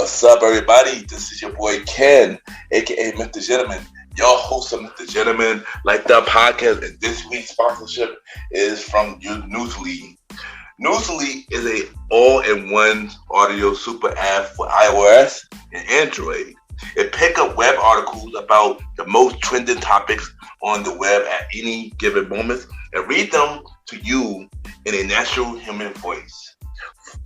What's up, everybody? This is your boy Ken, aka MrGentleman, your host of MrGentleman Like That podcast, and this week's sponsorship is from Newsly. Newsly is a all-in-one audio super app for iOS and Android. It picks up web articles about the most trending topics on the web at any given moment and read them to you in a natural human voice.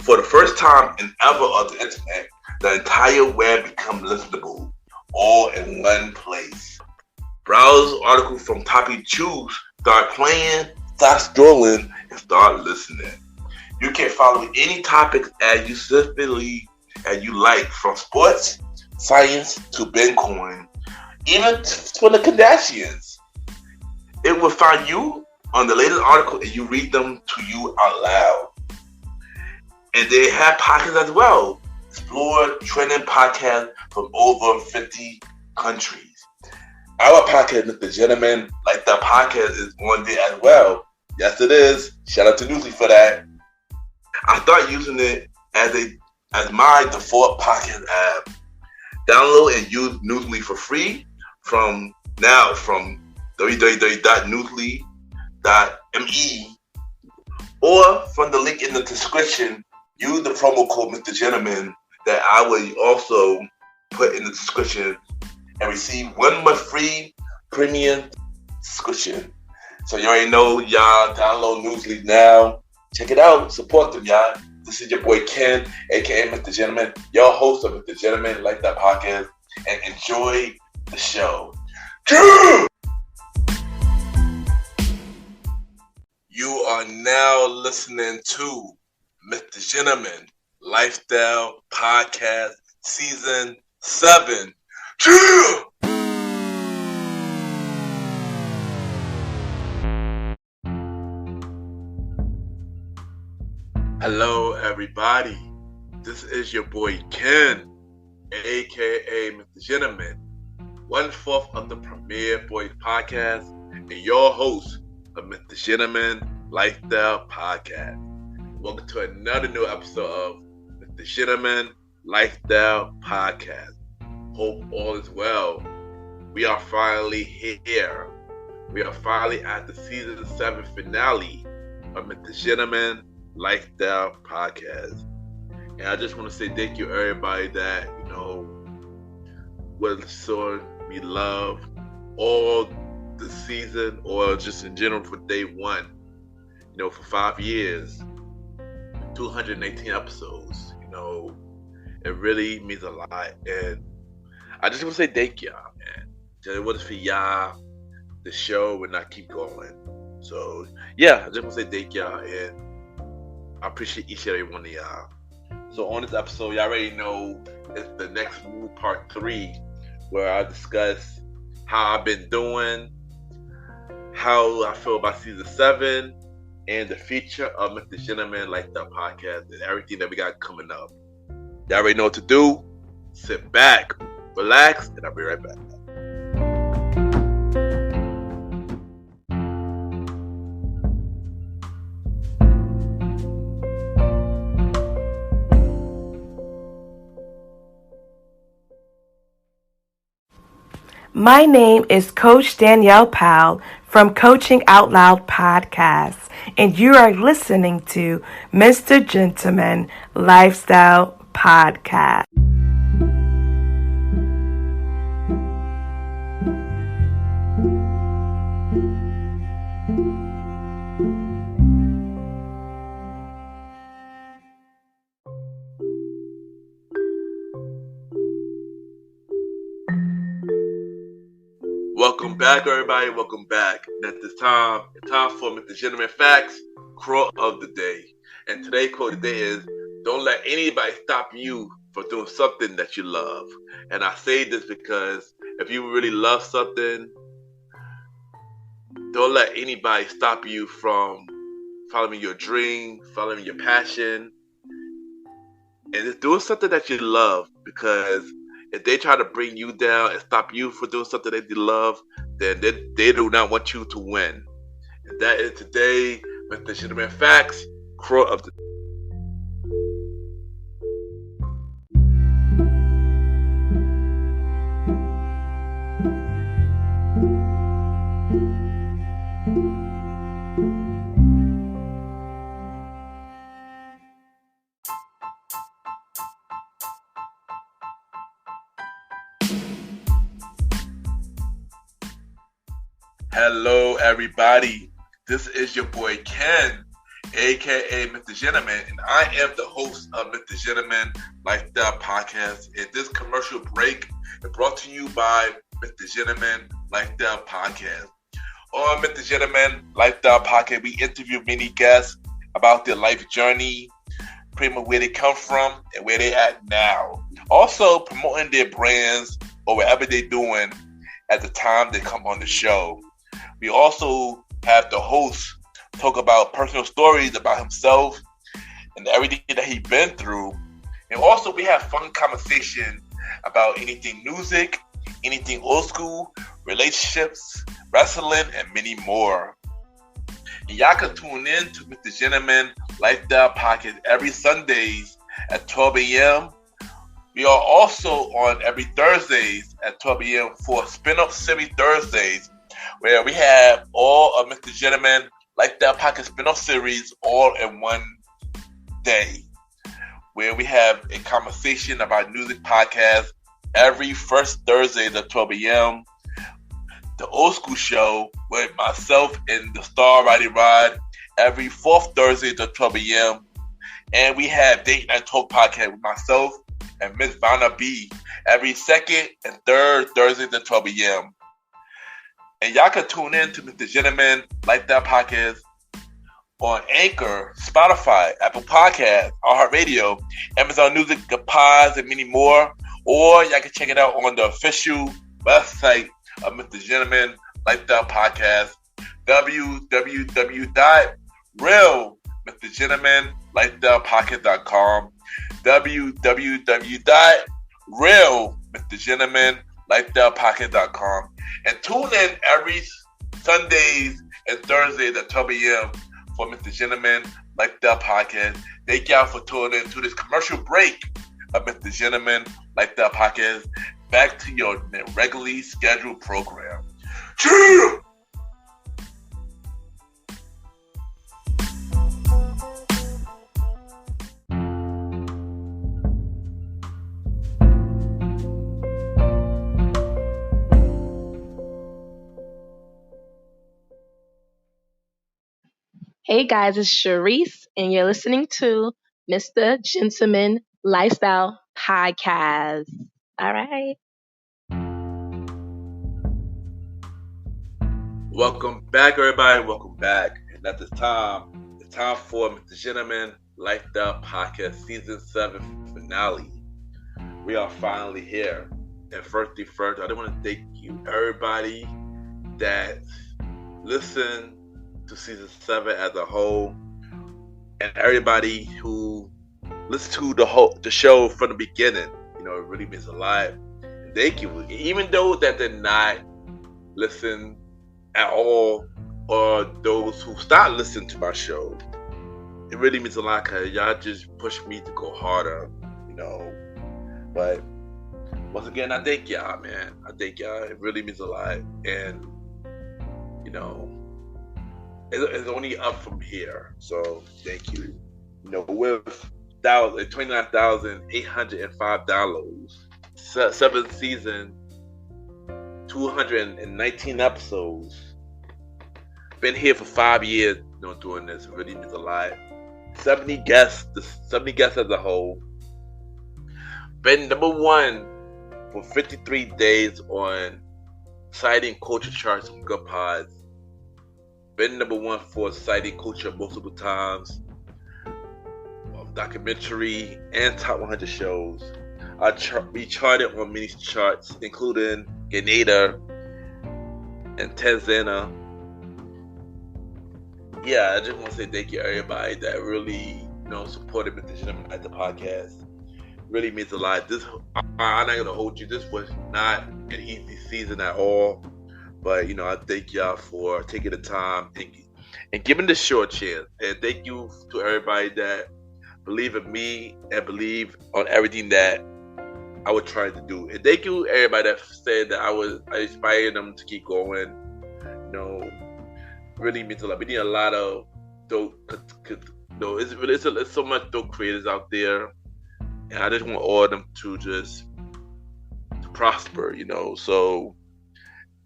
For the first time in ever of the internet, the entire web becomes listenable, all in one place. Browse articles from topic choose, start playing, start scrolling, and start listening. You can follow any topics as you specifically as you like, from sports, science to Bitcoin, even for the Kardashians. It will find you on the latest article and you read them to you out loud. And they have podcasts as well. Explore trending podcasts from over 50 countries. Our podcast, MrGentleman Like That podcast, is on there as well. Yes, it is. Shout out to Newsly for that. I started using it as my default podcast app. Download and use Newsly for free from www.newsly.me or from the link in the description. Use the promo code MrGentleman that I will also put in the description and receive 1 month free premium subscription. So you already know, y'all, download Newsly now. Check it out. Support them, y'all. This is your boy Ken, aka MrGentleman, your host of MrGentleman Like That podcast, and enjoy the show. You are now listening to MrGentleman Lifestyle Podcast Season 7. Hello, everybody. This is your boy Ken, aka MrGentleman, 1/4 of the Premier Boys Podcast, and your host of MrGentleman Lifestyle Podcast. Welcome to another new episode of MrGentleman Lifestyle Podcast. Hope all is well. We are finally here. We are finally at the season 7 finale of MrGentleman Lifestyle Podcast. And I just want to say thank you everybody that, was showing me love all the season or just in general for day one. For 5 years, 218 episodes, it really means a lot. And I just want to say thank y'all, man. If it wasn't for y'all, the show would not keep going. So yeah, I just want to say thank y'all, and I appreciate each and every one of y'all. So on this episode, y'all already know it's the next move, part 3, where I discuss how I've been doing, how I feel about season 7, and the future of MrGentleman Like That podcast, and everything that we got coming up. Y'all already know what to do. Sit back, relax, and I'll be right back. My name is Coach Danielle Powell from Coaching Out Loud Podcast, and you are listening to MrGentleman Lifestyle Podcast. Welcome back, everybody. Welcome back. And at this time, it's time for MrGentleman Facts, quote of the day. And today's quote of the day is, don't let anybody stop you from doing something that you love. And I say this because if you really love something, don't let anybody stop you from following your dream, following your passion, and just doing something that you love. Because if they try to bring you down and stop you from doing something that you love, then they do not want you to win. And that is today, MrGentleman Facts, quote of the day. everybody. This is your boy Ken, aka MrGentleman, and I am the host of MrGentleman Lifestyle Podcast. And this commercial break is brought to you by MrGentleman Lifestyle Podcast. On MrGentleman Lifestyle Podcast, we interview many guests about their life journey, pretty much where they come from and where they at now. Also promoting their brands or whatever they're doing at the time they come on the show. We also have the host talk about personal stories about himself and everything that he's been through. And also we have fun conversation about anything music, anything old school, relationships, wrestling, and many more. And y'all can tune in to MrGentleman Lifestyle Podcast every Sundays at 12 a.m. We are also on every Thursdays at 12 a.m. for Spinoff Series Thursdays, where we have all of MrGentleman Lifestyle Podcast Spinoff Series all in one day, where we have a conversation about music podcast every first Thursday at 12 a.m. The Old School Show with myself and the Star Riding Rod every fourth Thursday at 12 a.m. And we have Date Night Talk Podcast with myself and Miss Vanna B every second and third Thursdays at 12 a.m. And y'all can tune in to MrGentleman Lifestyle Podcast on Anchor, Spotify, Apple Podcasts, iHeartRadio, Amazon Music, Pods, and many more. Or y'all can check it out on the official website of MrGentleman Lifestyle Podcast, www.realmrgentlemanlifestylepodcast.com, www.realmrgentlemanlifestylepodcast.com, and tune in every Sundays and Thursdays at 12 a.m. for MrGentleman Lifestyle Podcast. Thank y'all for tuning in to this commercial break of MrGentleman Lifestyle Podcast. Back to your regularly scheduled program. Cheer! Hey guys, it's Sharice, and you're listening to MrGentleman Lifestyle Podcast. All right. Welcome back, everybody. Welcome back. And at this time, it's time for MrGentleman Lifestyle Podcast Season 7 finale. We are finally here. And first, I do want to thank you, everybody that listened to Season 7 as a whole, and everybody who listened to the show from the beginning. You know, it really means a lot. And thank you. Even those that did not listen at all, or those who stopped listening to my show, it really means a lot because y'all just push me to go harder, you know. But once again, I thank y'all, man. I thank y'all. It really means a lot. And, you know, it's only up from here. So thank you. You know, with 29,805 downloads, 7th season, 219 episodes. Been here for 5 years, you know, doing this. It really means a lot. 70 guests as a whole. Been number one for 53 days on citing culture charts from Good Pods. Been number one for citing culture multiple times. Documentary and top 100 shows. We charted on many charts, including Grenada and Tanzania. Yeah, I just want to say thank you, everybody that really, you know, supported MrGentleman at the podcast. Really means a lot. I'm not gonna hold you. This was not an easy season at all, but you know, I thank y'all for taking the time and giving this show a chance. And thank you to everybody that believe in me and believe on everything that I was trying to do. And thank you everybody that said that I inspired them to keep going. You know, really means a lot. We need a lot of dope. It's so much dope creators out there, and I just want all of them to just prosper. You know, so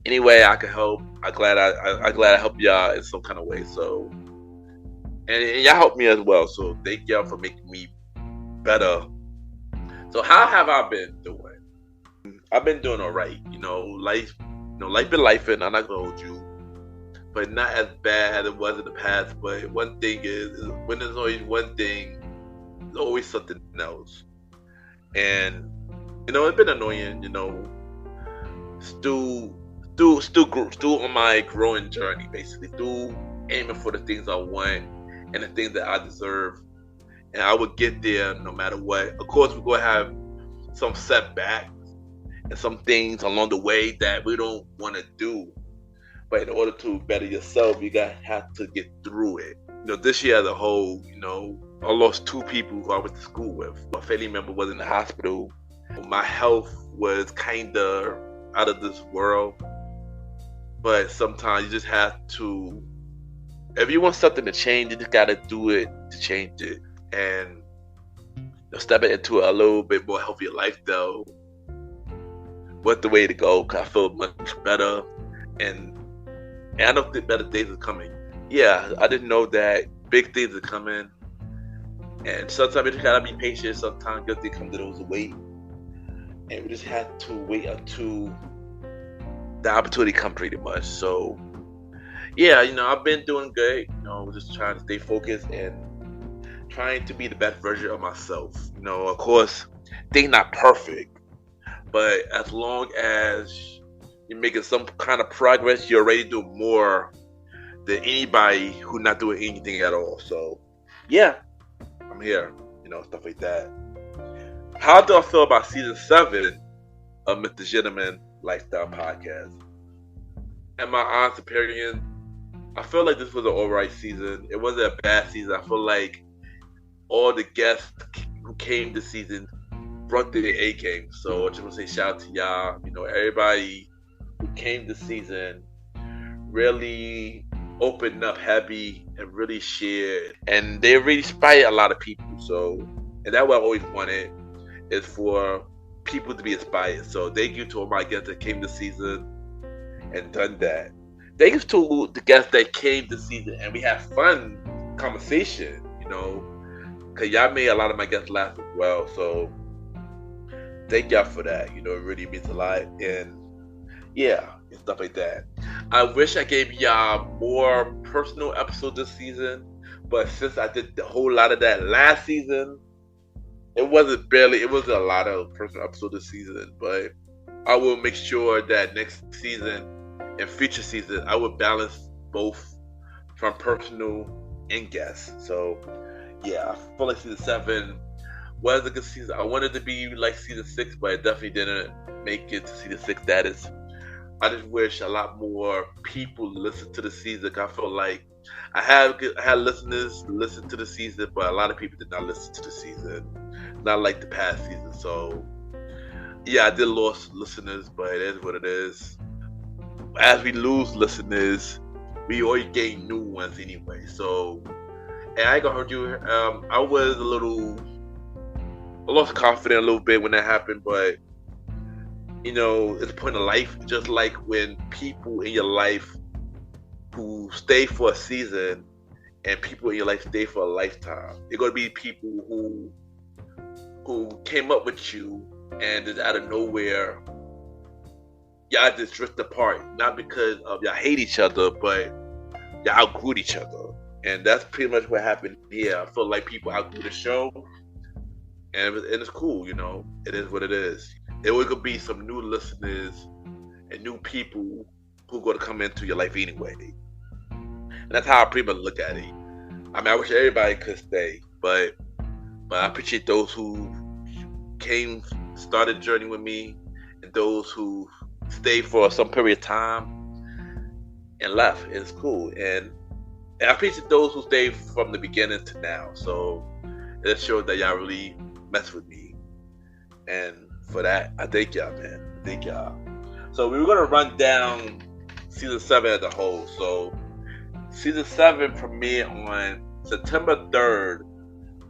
any way I can help, I'm glad I help y'all in some kind of way. So, and y'all help me as well. So thank y'all for making me better. So how have I been doing? I've been doing all right. Life been life, and I'm not gonna hold you, but not as bad as it was in the past. But one thing is when there's always one thing, there's always something else, and it's been annoying. Still on my growing journey, basically, still aiming for the things I want and the things that I deserve, and I would get there no matter what. Of course, we're gonna have some setbacks and some things along the way that we don't want to do, but in order to better yourself, you have to get through it. This year as a whole, I lost 2 people who I went to school with. My family member was in the hospital. My health was kind of out of this world. But sometimes you just have to, if you want something to change, you just got to do it to change it. And stepping into a little bit more healthier lifestyle was the way to go, because I feel much better. And I know that better days are coming. Yeah, I didn't know that big things are coming. And sometimes you just got to be patient. Sometimes good things come to those who wait. And we just have to wait until the opportunity comes, pretty much. So yeah, I've been doing good. Just trying to stay focused and trying to be the best version of myself. Of course, things not perfect, but as long as you're making some kind of progress, you're already doing more than anybody who's not doing anything at all. So yeah, I'm here. Stuff like that. How do I feel about season 7 of MrGentleman Lifestyle Podcast? In my honest opinion, I feel like this was an alright season. It wasn't a bad season. I feel like all the guests who came this season brought their A game. So I just want to say shout out to y'all. Everybody who came this season really opened up happy and really shared. And they really inspired a lot of people. And that's what I always wanted, is for people to be inspired. So thank you to all my guests that came this season and done that. Thank you to the guests that came this season and we had fun conversation, because y'all made a lot of my guests laugh as well. So thank y'all for that. It really means a lot. And yeah, and stuff like that. I wish I gave y'all more personal episodes this season, but since I did a whole lot of that last season, it was a lot of personal episodes this season. But I will make sure that next season and future season I will balance both from personal and guests. So yeah, I feel like season 7 was a good season. I wanted to be like season 6, but it definitely didn't make it to season 6 status. I just wish a lot more people listen to the season. I feel like I had listeners listen to the season, but a lot of people did not listen to the season. Not like the past season. So yeah, I did lose listeners, but it is what it is. As we lose listeners, we always gain new ones anyway. So, and I ain't gonna hurt you. I was I lost confidence a little bit when that happened, but it's a point of life. Just like when people in your life who stay for a season and people in your life stay for a lifetime, they're gonna be people who came up with you and just out of nowhere y'all just drift apart, not because of y'all hate each other, but y'all outgrew each other. And that's pretty much what happened here. I feel like people outgrew the show, and it's cool. It is what it is. There will be some new listeners and new people who are going to come into your life anyway. And that's how I pretty much look at it. I wish everybody could stay, but I appreciate those who started the journey with me, and those who stayed for some period of time and left. It's cool. And I appreciate those who stayed from the beginning to now. So it shows that y'all really mess with me. And for that, I thank y'all, man. Thank y'all. So we were going to run down season 7 as a whole. So season 7 premiered on September 3rd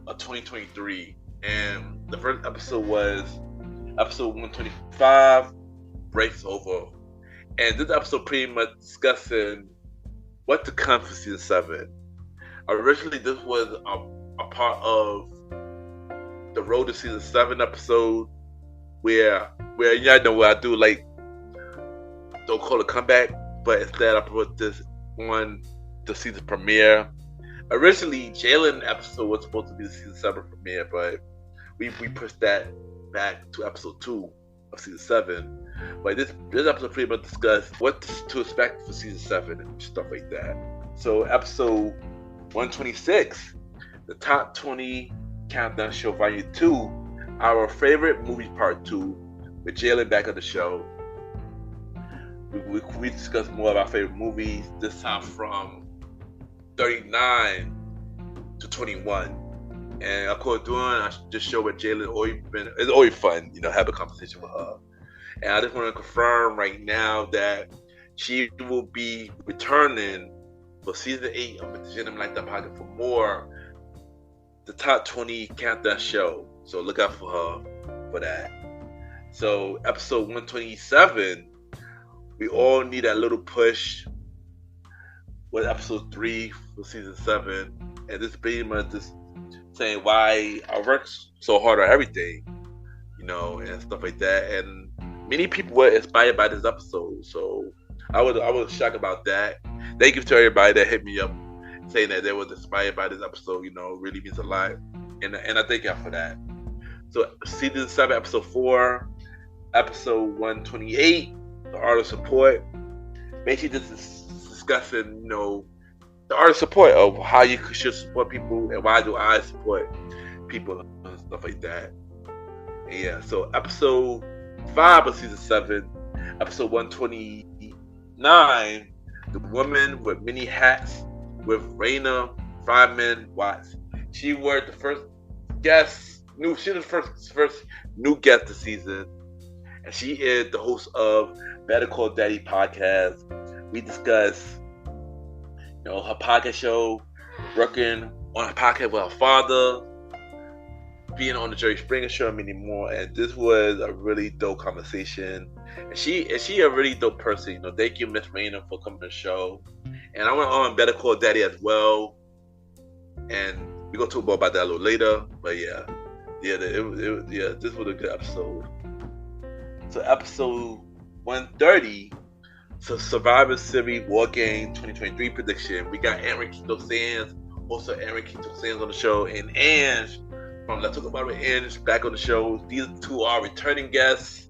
of 2023. And the first episode was episode 125, Breaks Over. And this episode pretty much discussing what to come for season 7. Originally, this was a part of the Road to Season 7 episode where y'all know what I do, like, don't call it comeback, but instead I put this on the season premiere. Originally, Jalen episode was supposed to be the season 7 premiere, but we pushed that back to episode 2 of season 7. But this episode pretty much discussed what to expect for season 7 and stuff like that. So episode 126, the Top 20 Countdown Show Volume 2, our favorite movies Part 2, with Jalen back on the show. We discussed more of our favorite movies, this time from 39 to 21. And of course, doing this show with Jalen, it's always fun, have a conversation with her. And I just want to confirm right now that she will be returning for season 8 of MrGentleman Like That Podcast for more the Top 20 Countdown Show. So look out for her for that. So episode 127, we all need a little push with episode 3 for season 7. And this pretty much just saying why I work so hard on everything, and stuff like that. And many people were inspired by this episode, so I was shocked about that. Thank you to everybody that hit me up saying that they was inspired by this episode. Really means a lot, and I thank y'all for that. So season 7, episode 4, episode 128, the art of support. Basically, this is discussing the art of support, of how you should support people and why do I support people and stuff like that. And yeah, so episode 5 of season 7, episode 129, The Woman with Many Hats, with Raina Fryman Watts. She was the first guest. She was the first new guest this season, and she is the host of Better Call Daddy podcast. We discuss, her podcast show, working on a podcast with her father, being on the Jerry Springer show, and many more. And this was a really dope conversation. And she a really dope person. Thank you, Miss Raina, for coming to the show. And I went on Better Call Daddy as well. And we're gonna talk more about that a little later. But this was a good episode. So episode 130, so Survivor Series War Game 2023 prediction. We got Aaron Quito Sands, also Aaron Quito Sands on the show, and Ange from Let's Talk About It with Ange back on the show. These two are returning guests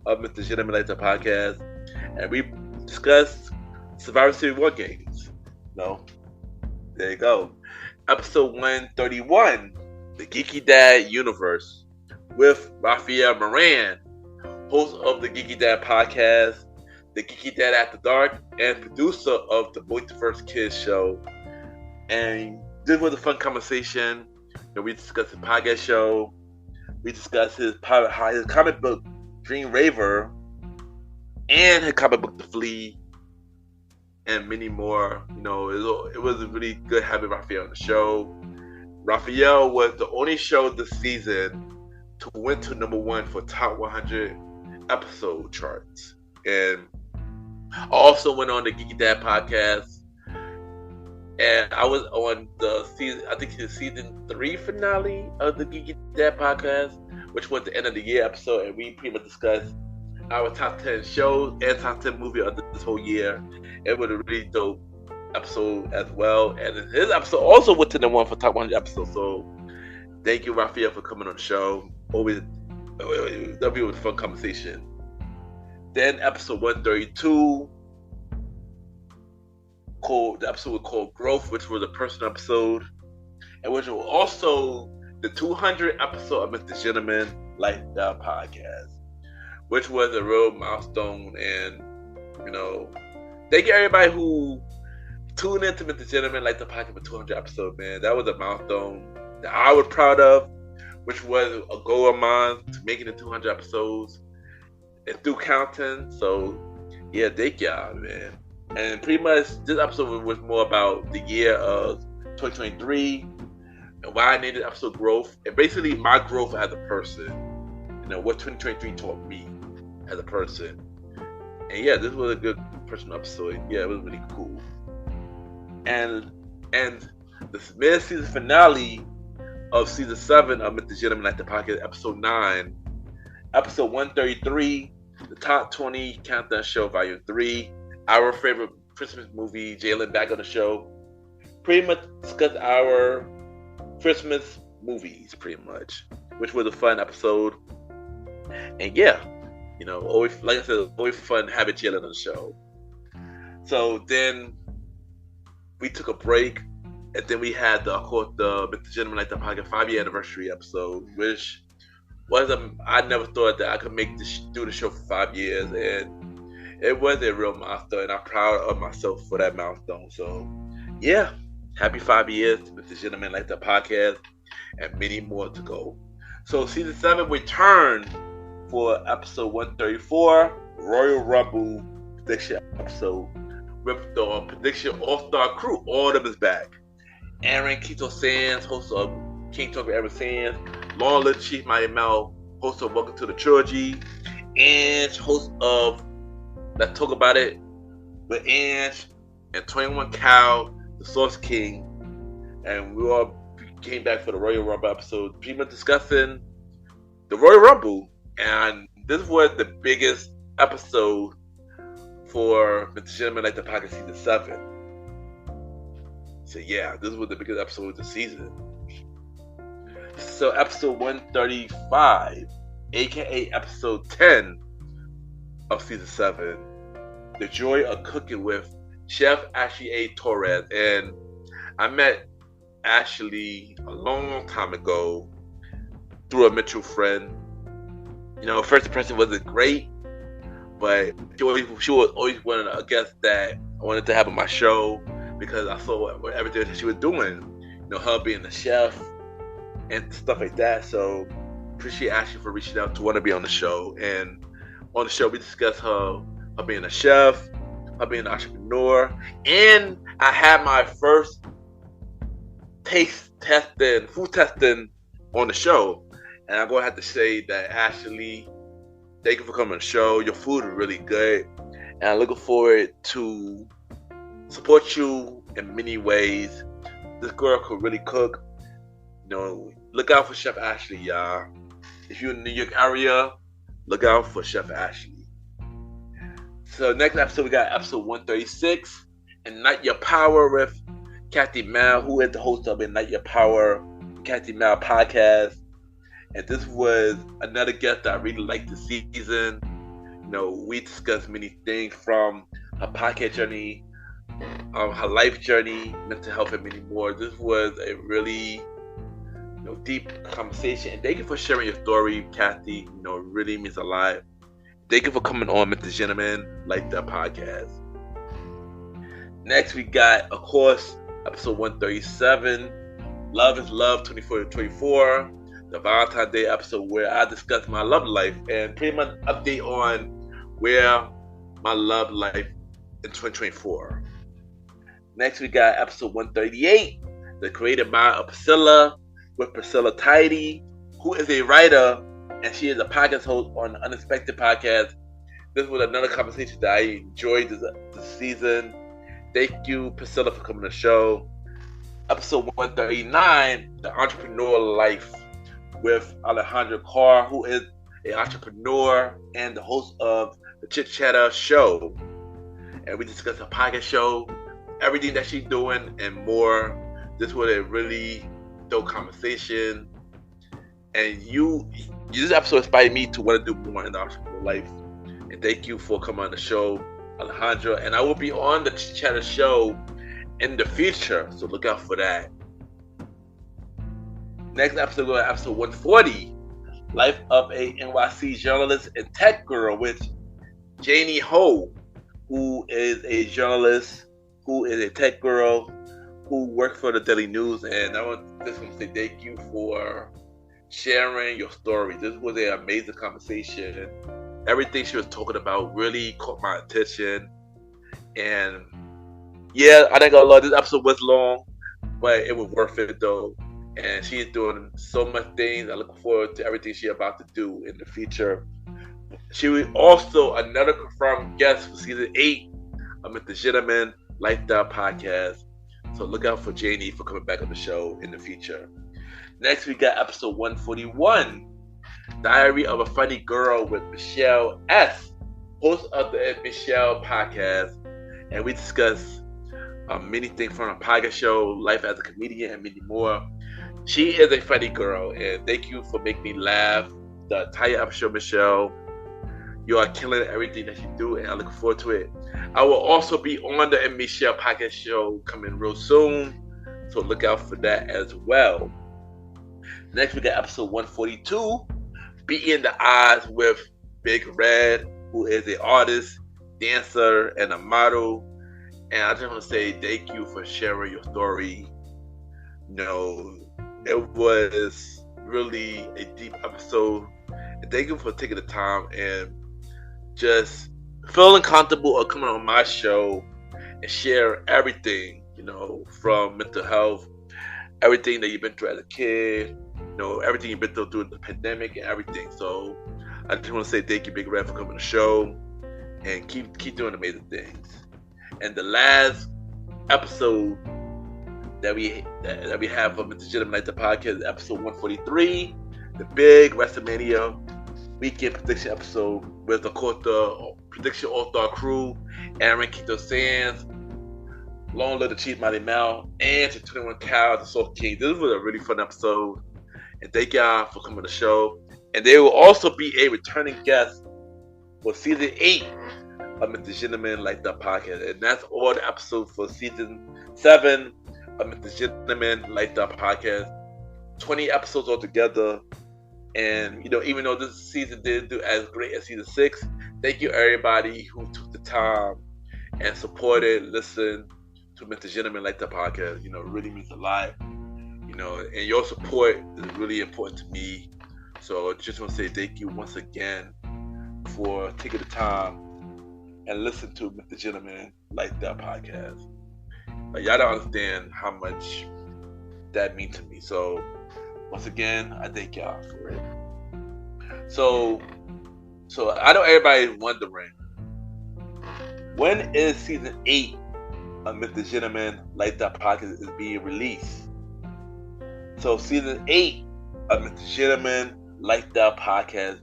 of MrGentleman Like That Podcast, and we discussed Survivor Series War Games. There you go. Episode 131, the Geeky Dad Universe, with Rafael Moran, host of the Geeky Dad Podcast, the Geeky Dad After Dark, and producer of the Boy to First Kids show. And this was a fun conversation. We discussed his podcast show. We discussed his comic book, Dream Raver, and his comic book, The Flea, and many more. It was really good having Raphael on the show. Raphael was the only show this season to win to number 1 for top 100 episode charts. And I also went on the Geeky Dad podcast, and I was on the season, I think the season 3 finale of the Geeky Dad podcast, which was the end of the year episode, and we pretty much discussed our top 10 shows and top 10 movies of this whole year. It was a really dope episode as well, and his episode also went to the 1 for top 100 episodes. So thank you, Raphael, for coming on the show. Always, that'll be a fun conversation. Then episode 132, the episode was called Growth, which was a personal episode, and which was also the 200th episode of MrGentleman Like That Podcast, which was a real milestone. And thank you everybody who tuned into MrGentleman Like That Podcast for 200 episodes, man. That was a milestone that I was proud of, which was a goal of mine to making it 200 episodes and through counting. So yeah, thank y'all, man. And pretty much this episode was more about the year of 2023 and why I named it episode Growth, and basically my growth as a person. What 2023 taught me as a person. And yeah, this was a good personal episode. Yeah, it was really cool. And the mid-season finale of season 7 of MrGentleman Like the Podcast, episode 9, episode 133, the top 20 countdown show, volume 3, our favorite Christmas movie, Jalen back on the show. Pretty much discuss our Christmas movies, pretty much, which was a fun episode. And yeah, always, like I said, always fun having Jalen on the show. So then we took a break, and then we had of course, the MrGentleman Like the Podcast 5-year anniversary episode, which was I never thought that I could do the show for 5 years, and it was a real milestone, and I'm proud of myself for that milestone. So yeah, happy 5 years to MrGentleman Like the Podcast, and many more to go. So season 7 returned for episode 134, Royal Rumble prediction episode, with the prediction all-star crew. All of them is back. Aaron Keto Sands, host of King Talk with Aaron Sands, Long Live Chief Mighty Mel, host of Welcome to the Trilogy, and host of Let's Talk About It with Ange, and 21 Cal, the Source King. And we all came back for the Royal Rumble episode, pretty much discussing the Royal Rumble. And this was the biggest episode for MrGentleman Like the Podcast season 7. So yeah, this was the biggest episode of the season. So episode 135, aka episode 10 of season 7, The Joy of Cooking with Chef Ashley A. Torres. And I met Ashley a long time ago through a mutual friend. First impression wasn't great, but she was always one of the guests that I wanted to have on my show, because I saw everything that she was doing, her being a chef and stuff like that. So appreciate Ashley for reaching out to want to be on the show. And on the show we discussed her being a chef, her being an entrepreneur, and I had my first food testing on the show. And I'm going to have to say that, Ashley, thank you for coming on the show. Your food is really good, and I'm looking forward to support you in many ways. This girl could really cook. Look out for Chef Ashley, y'all. If you're in the New York area, look out for Chef Ashley. So next episode, we got episode 136, Ignite Your Power with Kathy Mal, who is the host of Ignite Your Power, Kathy Mal podcast. And this was another guest that I really liked this season. We discussed many things, from her podcast journey, her life journey, mental health, and many more. This was a really deep conversation. And thank you for sharing your story, Kathy. It really means a lot. Thank you for coming on MrGentleman Like the Podcast. Next, we got, of course, episode 137, Love is Love 24-24. The Valentine's Day episode, where I discuss my love life and pretty much update on where my love life in 2024. Next, we got episode 138, The Creative Mind of Priscilla, with Priscilla Tidy, who is a writer, and she is a podcast host on the Unexpected podcast. This was another conversation that I enjoyed this season. Thank you, Priscilla, for coming on the show. Episode 139, The Entrepreneur Life, with Alejandra Carr, who is an entrepreneur and the host of the Chit Chatter show. And we discussed her podcast show, everything that she's doing, and more. This was a really dope conversation. And this episode inspired me to want to do more in the entrepreneur life. And thank you for coming on the show, Alejandra. And I will be on the Chit Chatter show in the future, so look out for that. Next episode, we're going to episode 140, Life of a NYC Journalist and Tech Girl, with Janie Ho, who is a journalist, who is a tech girl, who works for the Daily News. And I want to say thank you for sharing your story. This was an amazing conversation. Everything she was talking about really caught my attention. And yeah, I think a lot. This episode was long, but it was worth it though. And she's doing so much things. I look forward to everything she's about to do in the future. She was also another confirmed guest for season 8 of MrGentleman Lifestyle Podcast. So look out for Janie for coming back on the show in the future. Next, we got episode 141, Diary of a Funny Girl with Michelle S., host of the Michelle Podcast. And we discuss many things from her podcast show, life as a comedian, and many more. She is a funny girl, and thank you for making me laugh the entire episode, Michelle. You are killing everything that you do, and I look forward to it. I will also be on the Michelle podcast show coming real soon, so look out for that as well. Next, we got episode 142, Beating the Odds with Big Red, who is an artist, dancer, and a model. And I just want to say thank you for sharing your story. You know, it was really a deep episode. And thank you for taking the time and just feeling comfortable of coming on my show and share everything, you know, from mental health, everything that you've been through as a kid, you know, everything you've been through during the pandemic and everything. So I just want to say thank you, Big Red, for coming on the show, and keep doing amazing things. And the last episode that we have of MrGentleman Like the Podcast is episode 143, the big WrestleMania weekend prediction episode with, of course, the prediction all-star crew, Aaron Quito Sands, Long Live the Chief Mighty Mal, and to 21 Cal, the Soul King. This was a really fun episode, and thank y'all for coming to the show. And there will also be a returning guest for season 8 of MrGentleman Like the Podcast, and that's all the episodes for season 7 of MrGentleman Like the Podcast. 20 episodes altogether. And, you know, even though this season didn't do as great as season 6, thank you everybody who took the time and supported, listened to MrGentleman Like the Podcast. You know, it really means a lot. You know, and your support is really important to me. So I just want to say thank you once again for taking the time and listen to MrGentleman Like the Podcast. Like, y'all don't understand how much that means to me. So once again, I thank y'all for it. So I know everybody's wondering, when is season 8 of MrGentleman Like the Podcast is being released? So season 8 of MrGentleman Like the Podcast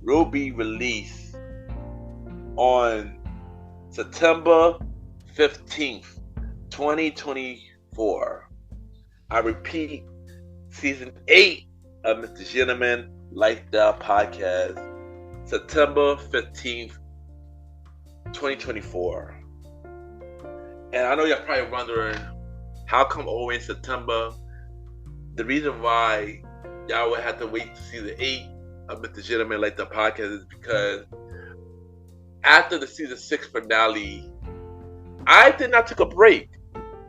will be released on September 15th, 2024. I repeat, season 8 of MrGentleman Like the Podcast, September 15th, 2024. And I know y'all probably wondering, how come always September? The reason why y'all would have to wait to season 8 of MrGentleman Like the Podcast is because after the season 6 finale, I did not take a break.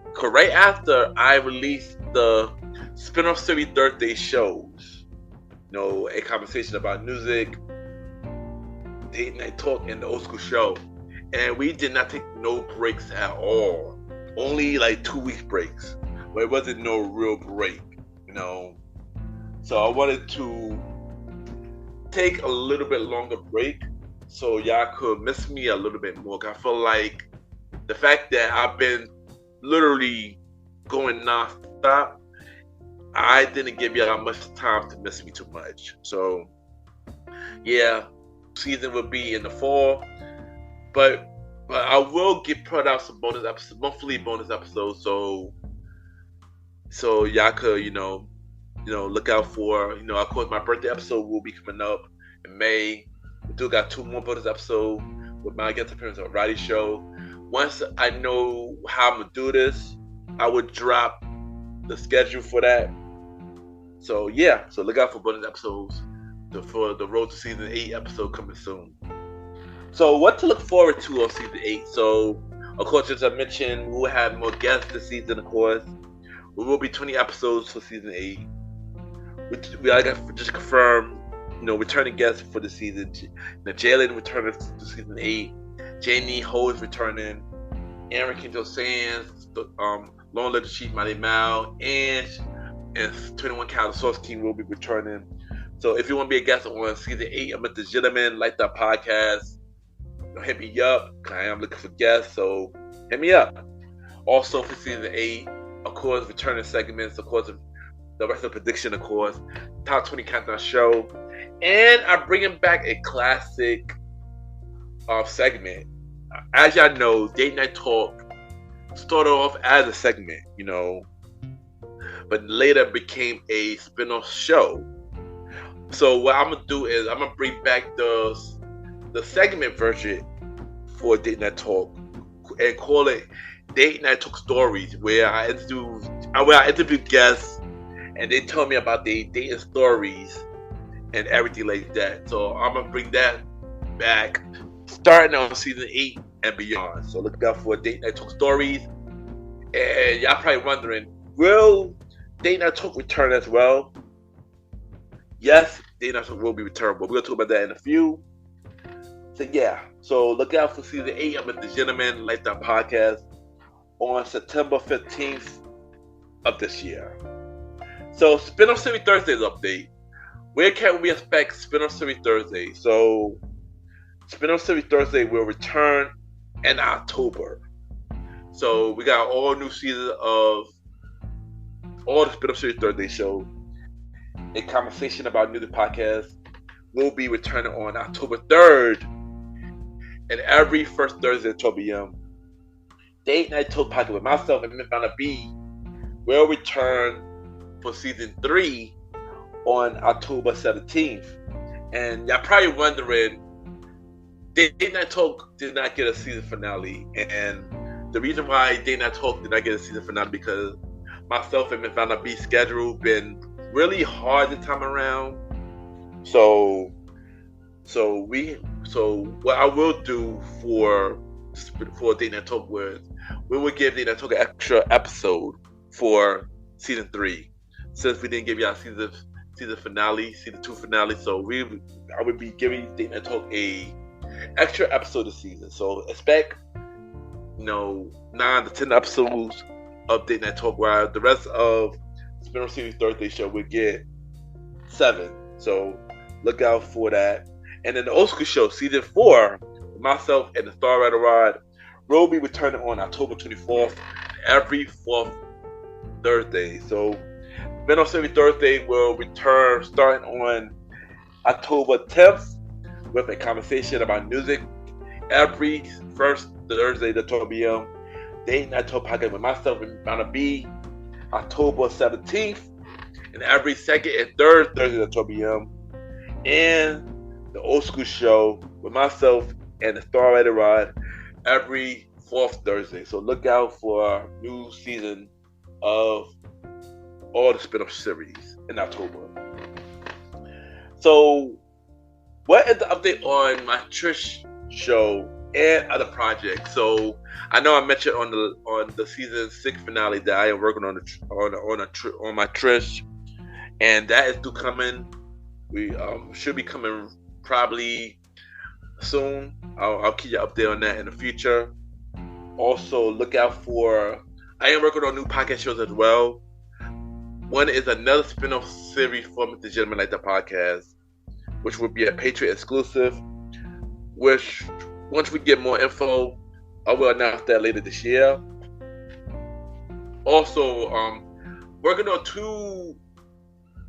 Because right after I released the Spinoff series Thursday shows, you know, a conversation about music, date night talk, and the old school show. And we did not take no breaks at all. Only like 2 week breaks. But it wasn't no real break, you know. So I wanted to take a little bit longer break so y'all could miss me a little bit more. I feel like the fact that I've been literally going non-stop, I didn't give y'all much time to miss me too much. So yeah, season will be in the fall, but I will put out some bonus episodes, monthly bonus episodes, so y'all could, you know, look out for, of course, my birthday episode will be coming up in May. We still got 2 more bonus episodes with my guest appearance on Roddy's show. Once I know how I'm gonna do this, I would drop the schedule for that. So yeah, so look out for bonus episodes for the Road to Season 8 episode coming soon. So what to look forward to on Season 8? So, of course, as I mentioned, we will have more guests this season, of course. We will be 20 episodes for Season 8. We got just confirmed, returning guests for the season. Jalen returning to Season 8. Janie Ho is returning. Aaron Quito Sands, Long Live the Chief Mighty Mal, and 21 Cal, the Source King will be returning So if you want to be a guest on season 8 of MrGentleman, like that podcast, hit me up. I am looking for guests, so hit me up. Also for season 8, of course, returning segments, of course, the rest of the prediction, of course, top 20 countdown show, and I'm bringing back a classic segment. As y'all know, Date Night Talk started off as a segment, but later became a spin-off show. So what I'm gonna do is I'm gonna bring back the segment version for Date Night Talk and call it Date Night Talk Stories, where I interview guests and they tell me about their dating stories and everything like that. So I'm gonna bring that back starting on season 8 and beyond. So look out for Date Night Talk Stories. And y'all probably wondering, will Date Night Talk return as well? Yes, Date Night Talk will be returned, but we're gonna talk about that in a few. So yeah, so look out for season 8 of MrGentleman Lifestyle Podcast on September 15th of this year. So Spinoff Series Thursdays update. Where can we expect Spinoff Series Thursday? So Spinoff Series Thursday will return in October. So we got all new seasons of all the Spinoff Series Thursday shows. A conversation about music podcast will be returning on October 3rd. And every first Thursday at 12 p.m. Date Night Talk podcast with myself and Mr. B will return for season 3 on October 17th. And y'all probably wondering, Date Night Talk did not get a season finale. And the reason why Date Night Talk did not get a season finale because myself and Mr. B's schedule been really hard this time around. So what I will do for Date Night Talk was we will give Date Night Talk an extra episode for season 3, since we didn't give y'all season 2 finale. So I would be giving Date Night Talk a extra episode this season. So expect 9 to 10 episodes of Date Night Talk, while the rest of Spinoff Series Thursday show will get 7. So look out for that. And then the Old School Show season 4, myself and the Star Rider Rod will be returning on October 24th, every 4th Thursday. So Spinoff Series Thursday will return starting on October 10th with a conversation about music every first Thursday at 12 p.m. Date Night Talk podcast with myself and Mr. B, October 17th, and every second and third Thursday at 12 p.m. And the Old School Show with myself and the Star Rider Rod every 4th Thursday. So look out for a new season of all the spin-off series in October. So what is the update on my Trish show and other projects? So I know I mentioned on the season 6 finale that I am working on my Trish, and that is still coming. We should be coming probably soon. I'll keep you updated on that in the future. Also, look out for, I am working on new podcast shows as well. One is another spin-off series for MrGentleman Like the Podcast, which will be a Patreon exclusive, which once we get more info, I will announce that later this year. Also, working on 2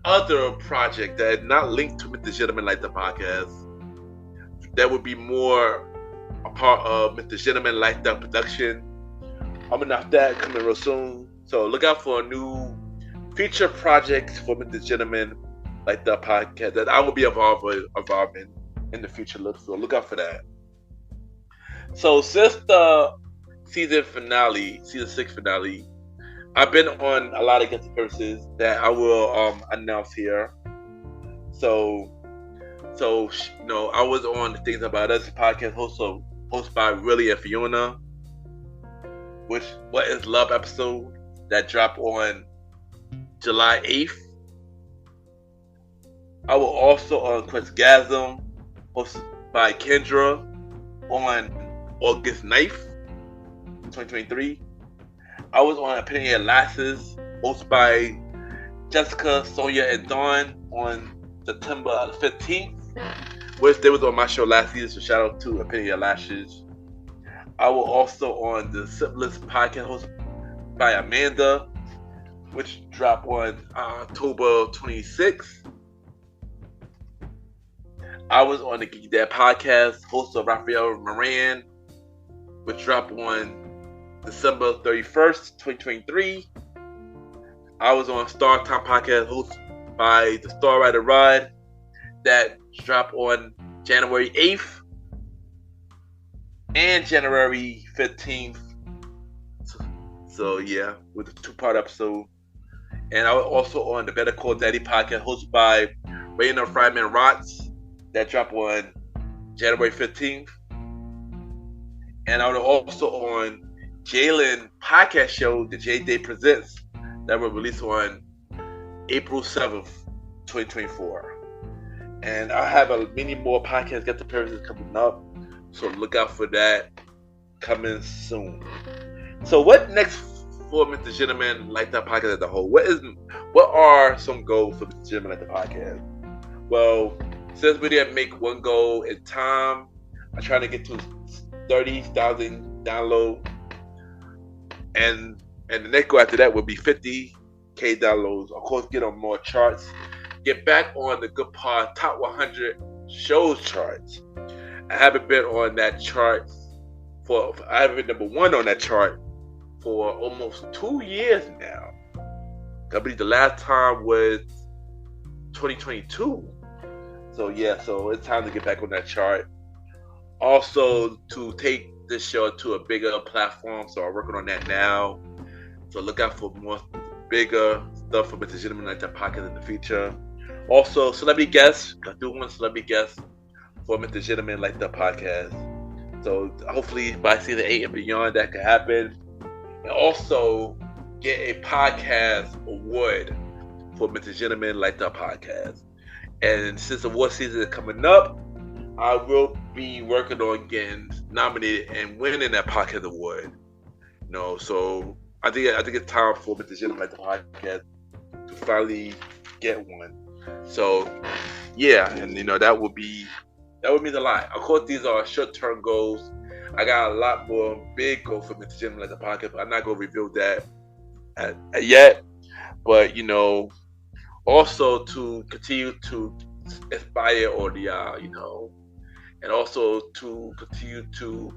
other project that is not linked to MrGentleman Like the Podcast. That would be more a part of MrGentleman Lifestyle production. I'm gonna have that coming real soon. So look out for a new feature project for MrGentleman Like the Podcast that I will be involved in the future. So look out for that. So since the season 6 finale, I've been on a lot of guest appearances that I will announce here. So I was on the Things About Us podcast hosted by Willie and Fiona, which What Is Love episode that dropped on July 8th. I will also on Questgasm hosted by Kendra on August 9th, 2023. I was on Opinion Lasses hosted by Jessica, Sonia, and Dawn on September 15th, which they was on my show last season, so shout out to Opinion Your Lashes. I will also on the Simplest podcast hosted by Amanda, which dropped on October 26th. I was on the Geek Dad podcast, host of Raphael Moran, which dropped on December 31st, 2023. I was on Star Time podcast, hosted by the Star Rider Rod, that dropped on January 8th and January 15th. So yeah, with a 2-part episode. And I was also on the Better Call Daddy podcast, hosted by Raina Fryman Rotz, that dropped on January 15th. And I was also on Jalen podcast show, The J Day Presents, that will release on April 7th, 2024. And I have many more podcast guest appearances coming up, so look out for that coming soon. So what next for Mr. Gentleman Like That podcast as a whole? What are some goals for Mr. Gentleman Like That podcast? Well, since we didn't make one goal in time, I'm trying to get to 30,000 downloads, and the next goal after that would be 50,000 downloads. Of course, get on more charts, get back on the Good Pod Top 100 shows charts. I haven't been on that chart I haven't been number 1 on that chart for almost 2 years now. I believe the last time was 2022. So yeah, so it's time to get back on that chart. Also, to take this show to a bigger platform, so I'm working on that now. So look out for more bigger stuff for Mr. Gentleman Like That podcast in the future. Also, celebrity guests. I do want celebrity guests for Mr. Gentleman Like That podcast. So hopefully by season 8 and beyond, that could happen. And also get a podcast award for Mr. Gentleman Like That podcast. And since award season is coming up, I will be working on getting nominated and winning that podcast award. So I think it's time for Mr. Gentleman Like That podcast to finally get one. So yeah, and that would mean a lot. Of course, these are short-term goals. I got a lot more big goals for Mr. Gentleman Like That podcast, but I'm not gonna reveal that yet. But also to continue to inspire audio, and also to continue to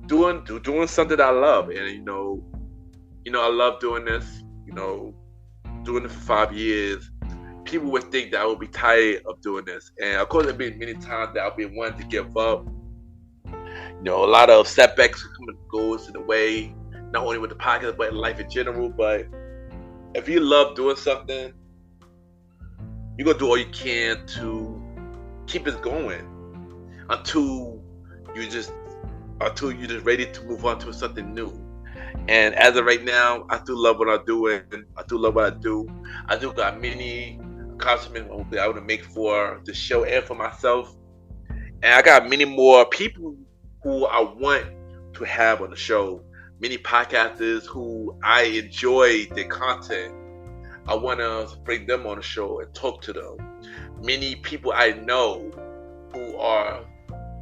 doing something I love. And I love doing this. Doing it for 5 years. People would think that I would be tired of doing this, and of course there've been many times that I've been wanting to give up. A lot of setbacks goes in the way, not only with the podcast but in life in general. But if you love doing something, you're gonna do all you can to keep it going until you're just ready to move on to something new. And as of right now, I do love what I'm doing. I do love what I do. I do got many accomplishments I want to make for the show and for myself. And I got many more people who I want to have on the show. Many podcasters who I enjoy their content. I want to bring them on the show and talk to them. Many people I know who are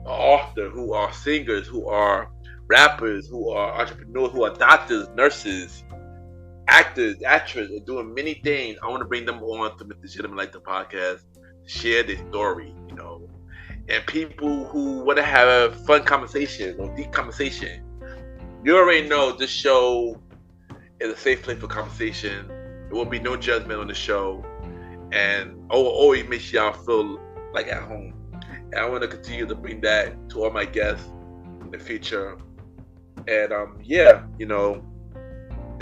authors, who are singers, who are rappers, who are entrepreneurs, who are doctors, nurses, actors, actresses, and doing many things. I want to bring them on to Mr. Gentleman Like the podcast, share their story, and people who want to have fun conversation or deep conversation. You already know this show is a safe place for conversation. There will be no judgment on the show, and I will always make sure y'all feel like at home. And I want to continue to bring that to all my guests in the future. And I'm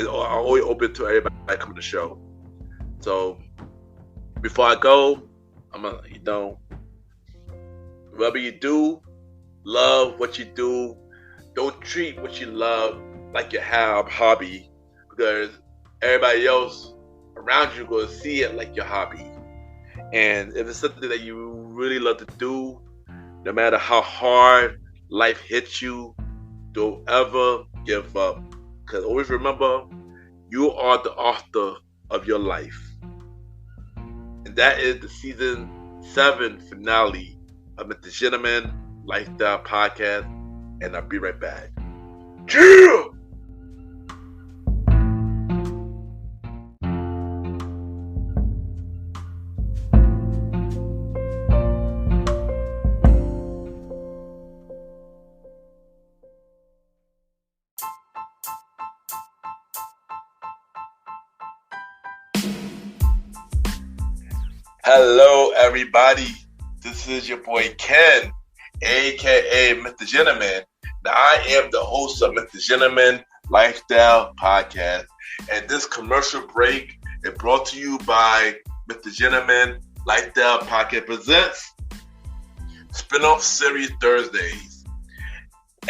always open to everybody coming to the show. So before I go, I'm gonna, whatever you do, love what you do. Don't treat what you love like your hobby, because everybody else around you gonna see it like your hobby. And if it's something that you really love to do, no matter how hard life hits you, don't ever give up. Because always remember, you are the author of your life. And And that is the season 7 finale of Mr. Gentleman Lifestyle Podcast. And I'll be right back. Yeah! Hello, everybody. This is your boy Ken, aka Mr. Gentleman. Now, I am the host of Mr. Gentleman Lifestyle Podcast, and this commercial break is brought to you by Mr. Gentleman Lifestyle Podcast presents Spinoff Series Thursdays.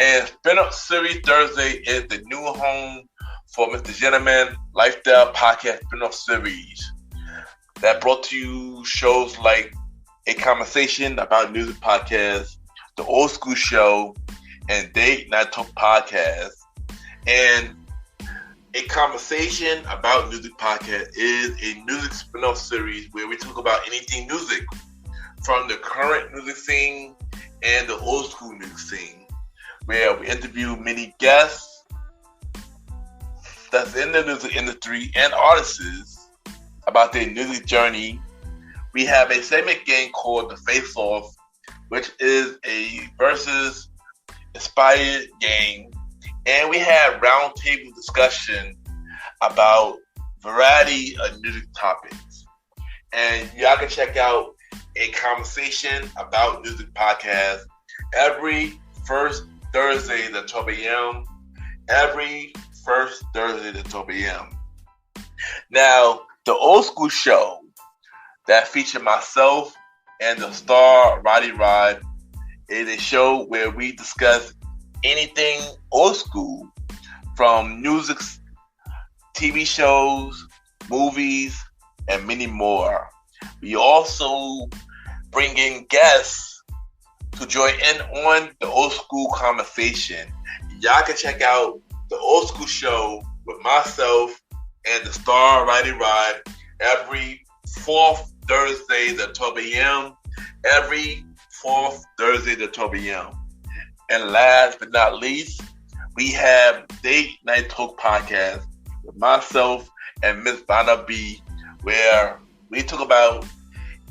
And Spinoff Series Thursday is the new home for Mr. Gentleman Lifestyle Podcast Spinoff Series. That brought to you shows like A Conversation About Music Podcast, The Old School Show, and Date Night Talk Podcast. And A Conversation About Music Podcast is a music spin-off series where we talk about anything music, from the current music scene and the old school music scene, where we interview many guests that's in the music industry and artists about their music journey. We have a segment game called The Face Off, which is a versus inspired game. And we have roundtable discussion about variety of music topics. And y'all can check out A Conversation About Music Podcast every first Thursday at 12 a.m. Every first Thursday at 12 a.m. Now, the Old School Show that featured myself and the star Roddy Rod is a show where we discuss anything old school, from music, TV shows, movies, and many more. We also bring in guests to join in on the old school conversation. Y'all can check out the Old School Show with myself and the star Roddy Rod every fourth Thursday at 12 a.m. Every fourth Thursday at 12 a.m. And last but not least, we have Date Night Talk Podcast with myself and Miss Vanna B, where we talk about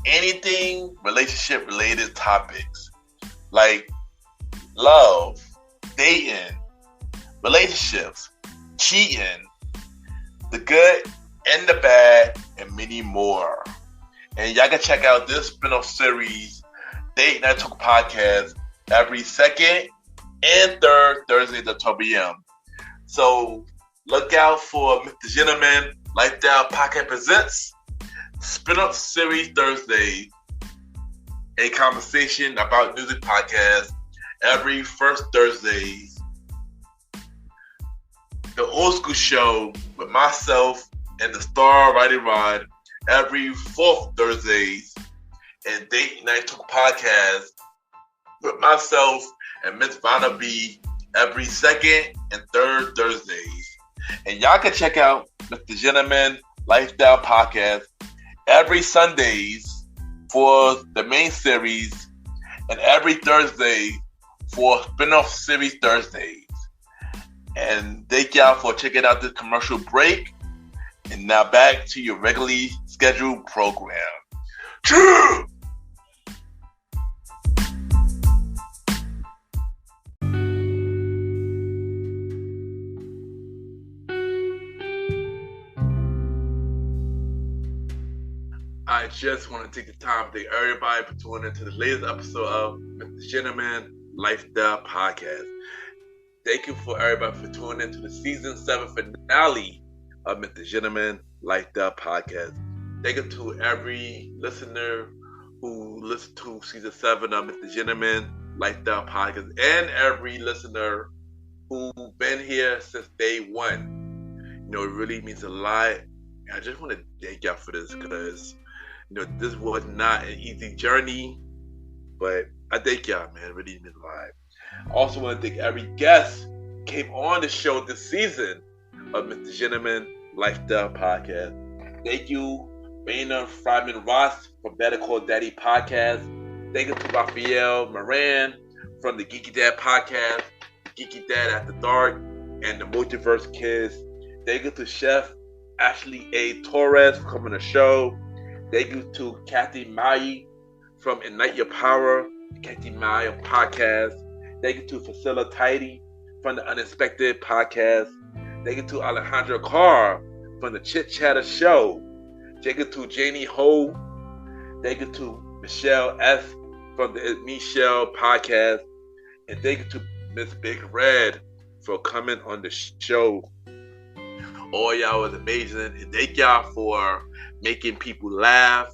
anything relationship related topics like love, dating, relationships, cheating, the good and the bad, and many more. And y'all can check out this spin-off series, Date Night Talk Podcast, every second and third Thursday at 12 p.m. So look out for Mr. Gentleman Lifestyle Podcast presents Spin-off Series Thursday, A Conversation About Music Podcast every first Thursday. The Old School Show with myself and the star Roddy Rod every fourth Thursdays, and Date Night Talk Podcast with myself and Miss Vanna B every second and third Thursdays. And y'all can check out Mr. Gentleman Lifestyle Podcast every Sundays for the main series and every Thursday for spin-off series Thursdays. And thank y'all for checking out this commercial break. And now back to your regularly scheduled program. True! I just want to take the time to thank everybody for tuning into the latest episode of Mr. Gentleman Lifestyle Podcast. Thank you for everybody for tuning into the season 7 finale of Mr. Gentleman Lifestyle Podcast. Thank you to every listener who listened to season 7 of Mr. Gentleman Lifestyle Podcast, and every listener who's been here since day one. You know, it really means a lot. And I just want to thank y'all for this, because you know, this was not an easy journey, but I thank y'all, man. It really means a lot. I also want to thank every guest came on the show this season of Mr. Gentleman Lifestyle Podcast. Thank you Raina Fryman Ross from Better Call Daddy podcast. Thank you to Raphael Moran from the Geeky Dad podcast, Geeky Dad After Dark, and the Multiverse Kids. Thank you to Chef Ashley A. Torres for coming to the show. Thank you to Kathy Mai from Ignite Your Power, Kathy Mai podcast. Thank you to Priscilla Tidy from the Unexpected podcast. Thank you to Alejandra Carr from the Chit Chatter Show. Thank you to Janie Ho. Thank you to Michelle S. from the Michelle podcast. And thank you to Miss Big Red for coming on the show. All y'all was amazing. And thank y'all for making people laugh,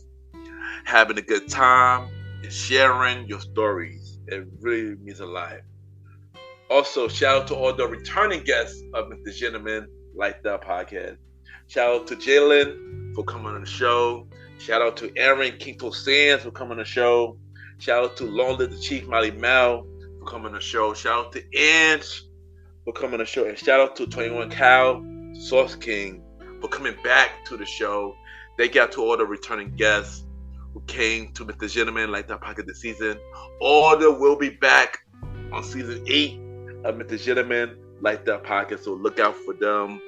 having a good time, and sharing your stories. It really means a lot. Also, shout out to all the returning guests of MrGentleman Lifestyle Podcast. Shout out to Jalen for coming on the show. Shout out to Aaron Kinto Sands for coming on the show. Shout out to Long Live the Chief Molly Mel for coming on the show. Shout out to Ange for coming on the show. And shout out to 21 Cal, Sauce King for coming back to the show. Thank you to all the returning guests who came to MrGentleman Lifestyle Podcast this season. All that will be back on season 8 of MrGentleman Lifestyle Podcast, so look out for them.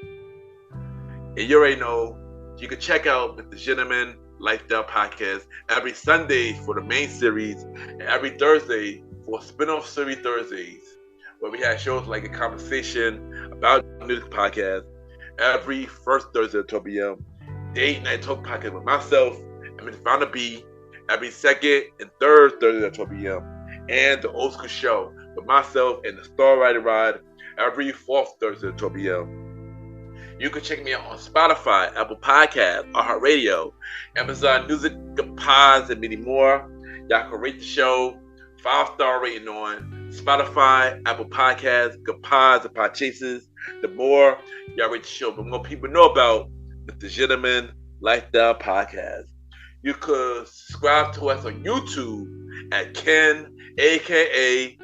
And you already know, you can check out MrGentleman Lifestyle Podcast every Sunday for the main series, and every Thursday for Spinoff series Thursdays, where we have shows like a conversation about music podcast every first Thursday at 12 p.m. Date Night Talk Podcast with myself and Ms. Vanna B every second and third Thursday at 12 p.m. And the Old School Show with myself and the Star Rider Ride every fourth Thursday at 12 p.m. You can check me out on Spotify, Apple Podcasts, iHeartRadio, Amazon Music, Good Pods, and many more. Y'all can rate the show 5-star rating on Spotify, Apple Podcasts, Good Pods, and Podchasers. The more y'all rate the show, the more people know about MrGentleman Lifestyle Podcast. You could subscribe to us on YouTube at Ken, aka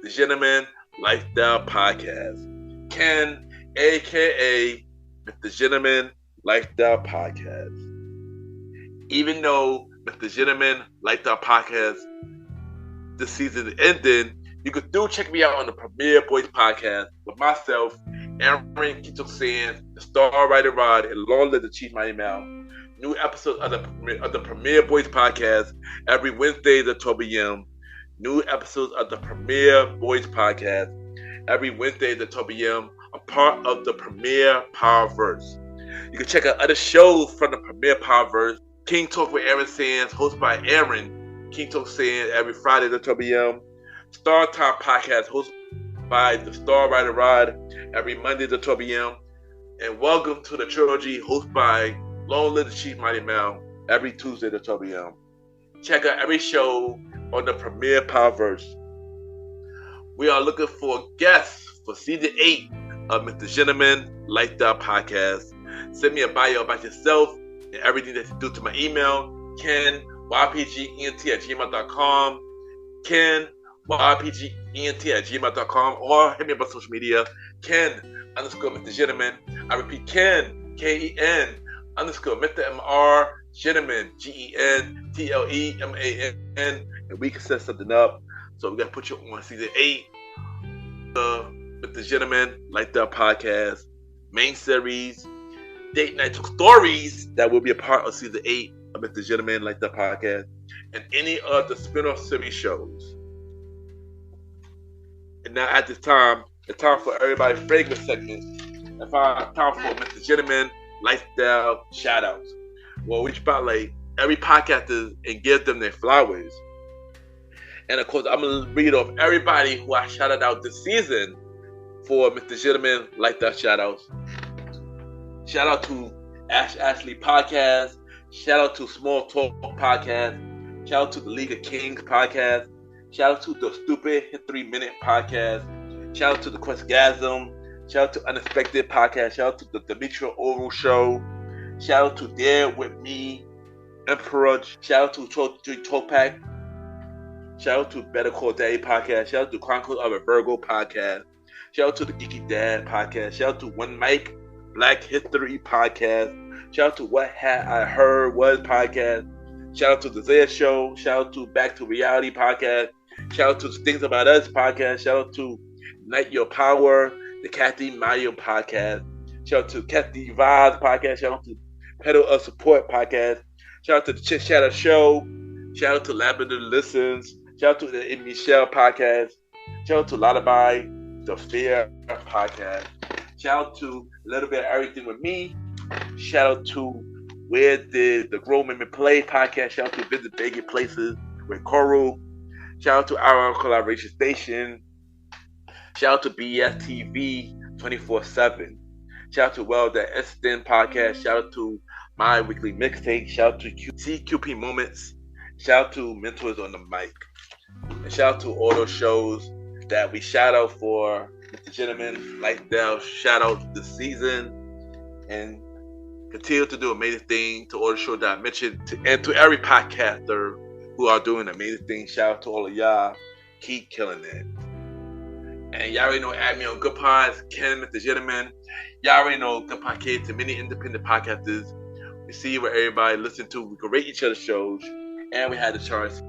MrGentleman Lifestyle Podcast. Ken, aka MrGentleman Lifestyle Podcast. Even though MrGentleman Lifestyle Podcast this season is ending, you can still check me out on the Premier Boys Podcast with myself, Aaron Kito Sands, the Star Rider Rod, and Long Live the Chief Mighty Mal. New episodes of the Premier Boys Podcast every Wednesday at 12 p.m. New episodes of the Premier Boys Podcast every Wednesday at 12 p.m. a part of the Premier Powerverse. You can check out other shows from the Premier Powerverse. King Talk with Aaron Sands, hosted by Aaron King Talk Sands every Friday at 12 p.m. Star Time Podcast, hosted by the Star Rider Rod every Monday at 12 p.m. And Welcome to the Trilogy, hosted by Long Live the Chief Mighty Mel every Tuesday at 12 p.m. Check out every show on the Premier Powerverse. We are looking for guests for season 8 of MrGentleman Lifestyle Podcast. Send me a bio about yourself and everything that you do to my email, kenypgent@gmail.com, kenypgent@gmail.com, or hit me up on social media, Ken_MrGentleman. I repeat, Ken, Ken _Mr. Gentleman, GENTLEMAN, and we can set something up. So we got to put you on season 8 with the Gentleman Lifestyle Podcast main series, Date Night Talk Stories that will be a part of season 8 of the Gentleman Lifestyle Podcast, and any of the spin-off series shows. And now at this time, it's time for everybody's favorite segment. It's time for MrGentleman Lifestyle Shoutouts. Well, we spotlight every podcaster and give them their flowers. And of course, I'm going to read off everybody who I shouted out this season for MrGentleman Lifestyle Shoutouts. Shout out to Ashley Podcast. Shout out to Small Talk Podcast. Shout out to the League of Kings Podcast. Shout out to the Stupid Hit 3 Minute Podcast. Shout out to the Questgasm. Shout out to Unexpected Podcast. Shout out to the Demetria Oral Show. Shout out to Dare With Me, Emperor. Shout out to Topak. Shout out to Better Call Daddy Podcast. Shout out to Chronicles of a Virgo Podcast. Shout out to the Geeky Dad Podcast. Shout out to One Mike Black History Podcast. Shout out to What Had I Heard Was podcast. Shout out to the Zaya Show. Shout out to Back to Reality podcast. Shout out to Things About Us podcast. Shout out to Night Your Power, the Kathy Mario podcast. Shout out to Kathy Vibes podcast. Shout out to Pedal of Support podcast. Shout out to the Chit Chatter Show. Shout out to Lavender Listens. Shout out to the Michelle podcast. Shout out to Lullaby, the Fear podcast. Shout out to A Little Bit of Everything with Me. Shout out to Where Did the Grown Women Play podcast. Shout out to Visit Vegas Places with Coral. Shout out to our collaboration station. Shout out to BSTV 24/7. Shout out to Well That Instant podcast. Shout out to My Weekly Mixtape. Shout out to CQP Moments. Shout out to Mentors on the Mic. And shout out to all those shows that we shout out for Mr. Gentleman, Lifestyle, shout out this season, and continue to do amazing things to all the shows that I mentioned, and to every podcaster who are doing amazing things. Shout out to all of y'all. Keep killing it. And y'all already know, add me on Good Pods, Ken, Mr. Gentleman. Y'all already know Good Pod Kids and many independent podcasters. We see what everybody listen to. We can rate each other's shows, and we had the charts.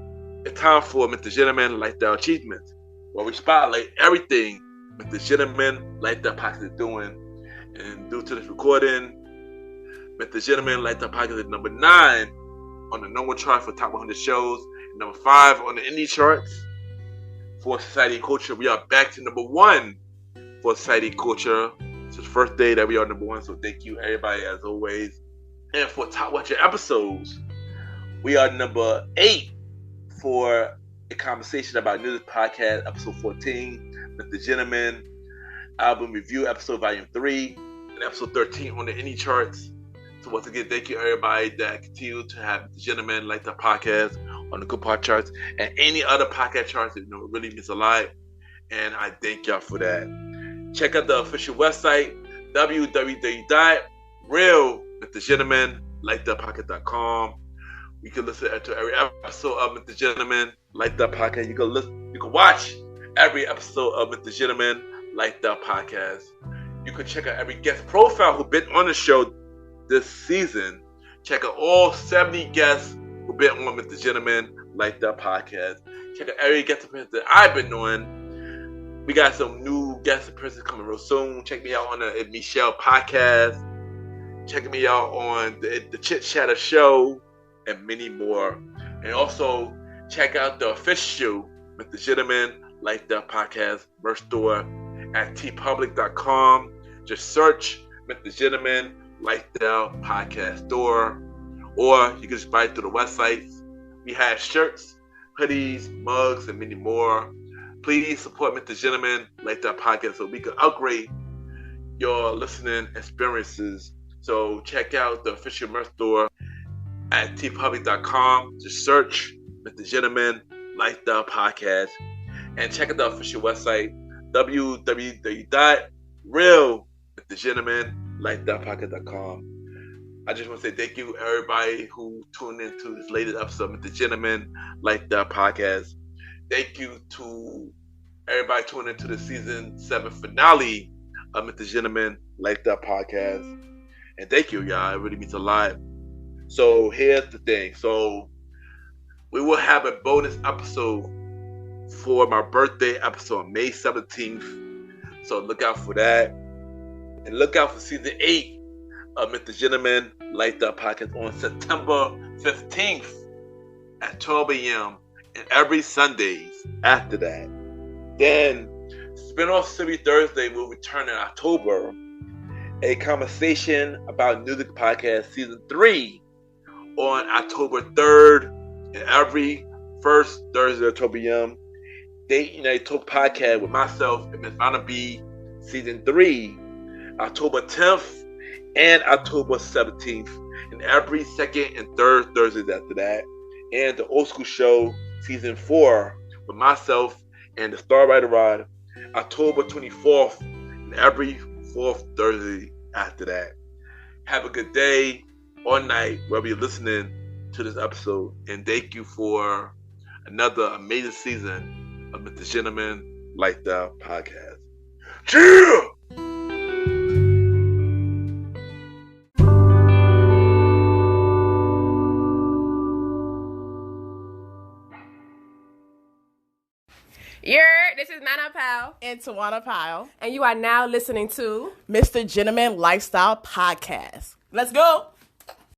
It's time for Mr. Gentleman Lifestyle Achievements, where we spotlight everything Mr. Gentleman Lifestyle Podcast is doing. And due to this recording, Mr. Gentleman Lifestyle Podcast is number 9 on the number chart for top 100 shows, and number 5 on the indie charts. For Society and Culture, we are back to number 1 for Society and Culture. It's the first day that we are number 1, so thank you everybody as always. And for Top 100 episodes, we are number 8 for A Conversation About Music Podcast, episode 14, Mr. Gentleman Album Review, episode volume 3, and episode 13 on the indie charts. So once again, thank you everybody that continue to have Mr. Gentleman like the podcast on the Good Pod charts and any other podcast charts. It really means a lot, and I thank y'all for that. Check out the official website, www.realmrgentlemanlikethepodcast.com. You can listen to every episode of Mr. Gentleman Like the Podcast. You can watch every episode of Mr. Gentleman Like the Podcast. You can check out every guest profile who's been on the show this season. Check out all 70 guests who've been on Mr. Gentleman Like the Podcast. Check out every guest appearance that I've been on. We got some new guest appearances coming real soon. Check me out on the Michelle podcast. Check me out on the Chit Chatter Show and many more. And also check out the official Mr. Gentleman Like the Podcast merch store at tpublic.com. Just search Mr. Gentleman Like the Podcast store, or you can just buy it through the website. We have shirts, hoodies, mugs, and many more. Please support Mr. Gentleman Like the Podcast so we can upgrade your listening experiences. So check out the official merch store at tpublic.com. Just search Mr. Gentleman Like the Podcast, and check out the official website, www.realmrgentlemanlikethepodcast.com. I just want to say thank you everybody who tuned into this latest episode of Mr. Gentleman Like the Podcast. Thank you to everybody tuning into the season 7 finale of Mr. Gentleman Like the Podcast. And thank you, y'all. It really means a lot. So here's the thing. So we will have a bonus episode for my birthday episode, May 17th. So look out for that. And look out for season 8 of Mr. Gentleman Like the Podcast on September 15th at 12 a.m. and every Sundays after that. Then Spinoff Series Thursday will return in October. A Conversation About Music Podcast Season 3 on October 3rd and every first Thursday at 12 p.m. Date United Talk Podcast with myself and Ms. Vanna B. Season 3, October 10th and October 17th, and every second and third Thursdays after that. And the Old School Show Season 4 with myself and the Star Rider Rod, October 24th and every fourth Thursday after that. Have a good day or night wherever you're listening to this episode, and thank you for another amazing season of Mr. Gentleman Like the Podcast. Cheers! This is Nana Powell. And Tawana Pyle. And you are now listening to MrGentleman Lifestyle Podcast. Let's go.